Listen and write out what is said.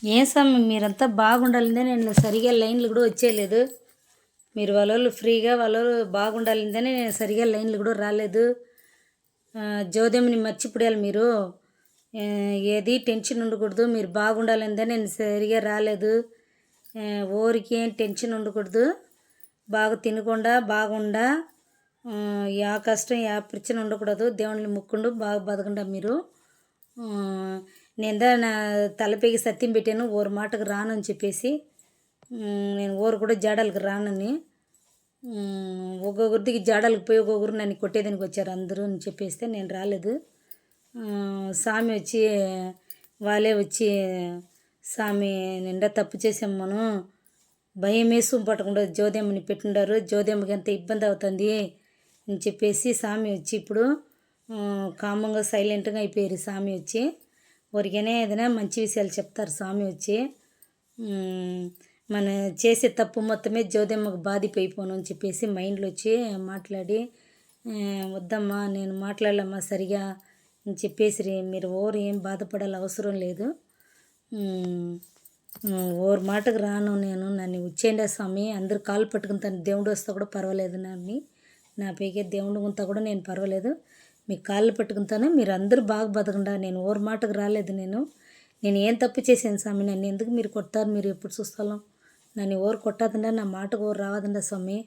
ఏం స్వామి మీరంతా బాగుండాలిందే నేను సరిగా లైన్లు కూడా వచ్చేయలేదు. మీరు వాళ్ళు ఫ్రీగా వాళ్ళు బాగుండాలిందని నేను సరిగా లైన్లు కూడా రాలేదు. జోదెమ్మని మర్చిపోయాలి మీరు. ఏది టెన్షన్ ఉండకూడదు, మీరు బాగుండాలిందని నేను సరిగా రాలేదు. ఊరికి ఏం టెన్షన్ ఉండకూడదు, బాగా తినకుండా బాగుండా, యా కష్టం యా ప్రச்சனை ఉండకూడదు. దేవుని ముక్కుండు బాగా బతకండా మీరు. నేను నా తలపైకి సత్యం పెట్టాను ఓరు మాటకు రానని చెప్పేసి. నేను ఊరు కూడా జాడలకు రానని. ఒక్కొక్కరికి జాడలకు పోయి ఒక్కొక్కరు నన్ను కొట్టేదానికి వచ్చారు అందరూ అని చెప్పేస్తే నేను రాలేదు. స్వామి వచ్చి వాళ్ళే వచ్చి స్వామి నిండా తప్పు చేసాం మనం, భయం వేసు పట్టకుండా జ్యోతిమ్మని పెట్టిండారు, జ్యోతిమ్మకి ఎంత ఇబ్బంది అవుతుంది అని చెప్పేసి స్వామి వచ్చి ఇప్పుడు కామంగా సైలెంట్గా అయిపోయారు. స్వామి వచ్చి ఊరికనే ఏదైనా మంచి విషయాలు చెప్తారు స్వామి వచ్చి. మన చేసే తప్పు మొత్తమే జ్యోతిమ్మకు బాధిపోయిపోను అని చెప్పేసి మైండ్లో వచ్చి మాట్లాడి, వద్దమ్మా నేను మాట్లాడలేమ్మా సరిగా అని చెప్పేసి మీరు ఓరు ఏం బాధపడాలి అవసరం లేదు, ఓరు మాటకు రాను నేను, నన్ను వచ్చేయండి స్వామి అందరు కాలు పట్టుకుంటాను, దేవుడు వస్తే కూడా పర్వాలేదు, నన్ను నా పైకే దేవుడు ఉంతా కూడా నేను పర్వాలేదు, మీ కాళ్ళు పట్టుకుంటాను, మీరు అందరూ బాగా బతకండా, నేను ఓరు మాటకు రాలేదు, నేను ఏం తప్పు చేశాను స్వామి, నన్ను ఎందుకు మీరు కొడతారు, మీరు ఎప్పుడు చూస్తాను నన్ను ఓరు కొట్టదండా, నా మాటకు ఓరు రావదండా స్వామి.